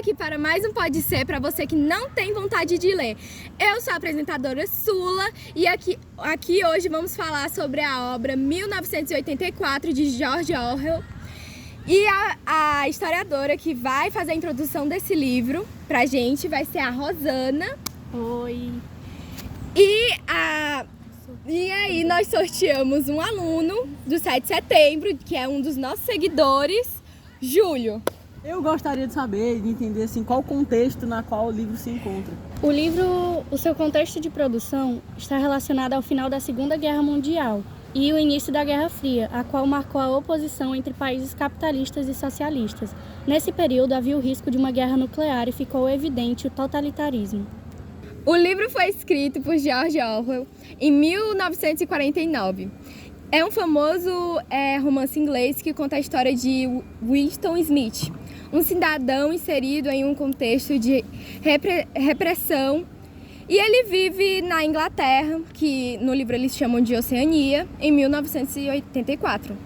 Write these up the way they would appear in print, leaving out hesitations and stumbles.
aqui para mais um Pode Ser para você que não tem vontade de ler. Eu sou a apresentadora Sula e aqui hoje vamos falar sobre a obra 1984 de George Orwell. E a historiadora que vai fazer a introdução desse livro pra gente vai ser a Rosana. Oi! E aí nós sorteamos um aluno do 7 de setembro, que é um dos nossos seguidores, Júlio. Eu gostaria de saber, de entender assim, qual o contexto na qual o livro se encontra. O livro, o seu contexto de produção está relacionado ao final da Segunda Guerra Mundial e o início da Guerra Fria, a qual marcou a oposição entre países capitalistas e socialistas. Nesse período havia o risco de uma guerra nuclear e ficou evidente o totalitarismo. O livro foi escrito por George Orwell em 1949. É um famoso romance inglês que conta a história de Winston Smith, um cidadão inserido em um contexto de repressão. E ele vive na Inglaterra, que no livro eles chamam de Oceania, em 1984.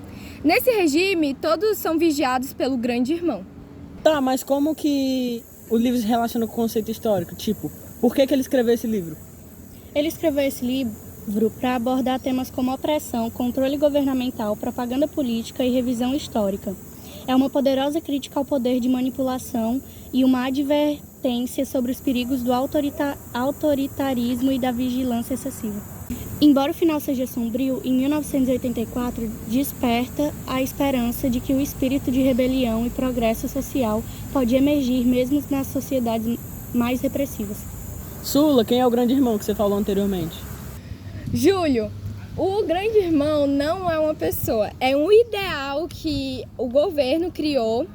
Nesse regime, todos são vigiados pelo Grande Irmão. Tá, mas como que o livro se relaciona com o conceito histórico? Tipo, por que ele escreveu esse livro? Ele escreveu esse livro para abordar temas como opressão, controle governamental, propaganda política e revisão histórica. É uma poderosa crítica ao poder de manipulação e uma advertência sobre os perigos do autoritarismo e da vigilância excessiva. Embora o final seja sombrio, em 1984 desperta a esperança de que o espírito de rebelião e progresso social pode emergir mesmo nas sociedades mais repressivas. Sula, quem é o Grande Irmão que você falou anteriormente? Júlio, o Grande Irmão não é uma pessoa, é um ideal que o governo criou,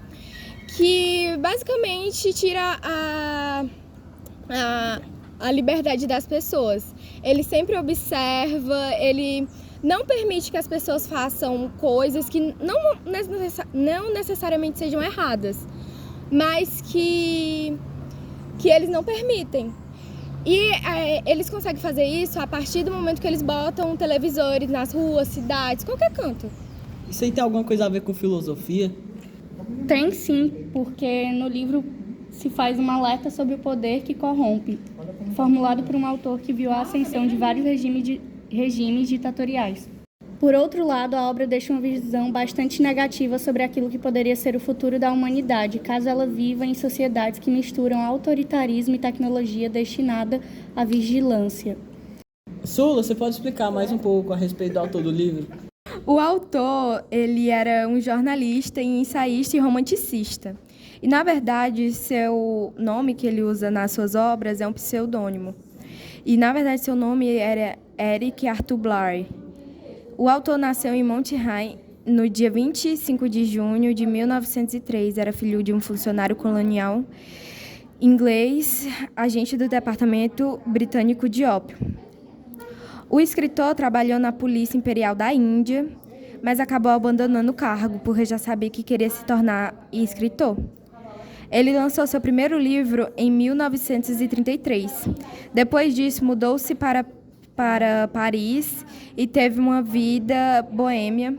que basicamente tira a liberdade das pessoas. Ele sempre observa, ele não permite que as pessoas façam coisas que não necessariamente sejam erradas, mas que eles não permitem. E eles conseguem fazer isso a partir do momento que eles botam televisores nas ruas, cidades, qualquer canto. Isso aí tem alguma coisa a ver com filosofia? Tem sim, porque no livro se faz um alerta sobre o poder que corrompe, formulado por um autor que viu a ascensão de vários regimes ditatoriais. Por outro lado, a obra deixa uma visão bastante negativa sobre aquilo que poderia ser o futuro da humanidade, caso ela viva em sociedades que misturam autoritarismo e tecnologia destinada à vigilância. Sula, você pode explicar mais um pouco a respeito do autor do livro? O autor, ele era um jornalista, ensaísta e romanticista. E, na verdade, seu nome que ele usa nas suas obras é um pseudônimo. E, na verdade, seu nome era Eric Arthur Blair. O autor nasceu em Monterrey no dia 25 de junho de 1903. Era filho de um funcionário colonial inglês, agente do Departamento Britânico de Ópio. O escritor trabalhou na Polícia Imperial da Índia, mas acabou abandonando o cargo porque já sabia que queria se tornar escritor. Ele lançou seu primeiro livro em 1933. Depois disso, mudou-se para Paris e teve uma vida boêmia.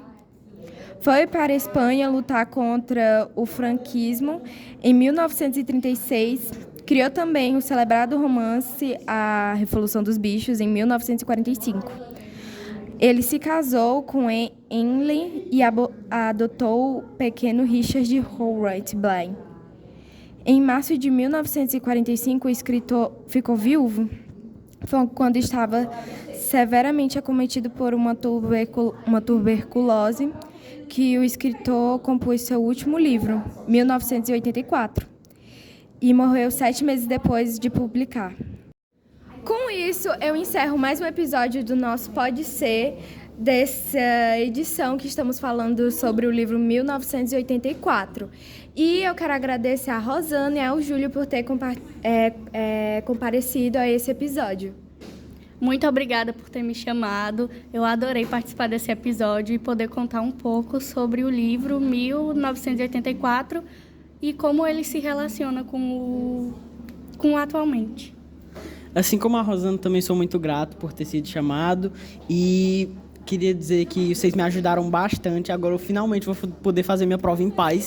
Foi para a Espanha lutar contra o franquismo. Em 1936, criou também o celebrado romance A Revolução dos Bichos, em 1945. Ele se casou com Emily e adotou o pequeno Richard Howard Blaine. Em março de 1945, o escritor ficou viúvo. Foi quando estava severamente acometido por uma tuberculose que o escritor compôs seu último livro, 1984, e morreu 7 meses depois de publicar. Com isso, eu encerro mais um episódio do nosso Pode Ser, dessa edição que estamos falando sobre o livro 1984. E eu quero agradecer a Rosana e ao Júlio por ter comparecido a esse episódio. Muito obrigada por ter me chamado. Eu adorei participar desse episódio e poder contar um pouco sobre o livro 1984 e como ele se relaciona com atualmente. Assim como a Rosana, também sou muito grato por ter sido chamado e queria dizer que vocês me ajudaram bastante. Agora eu finalmente vou poder fazer minha prova em paz.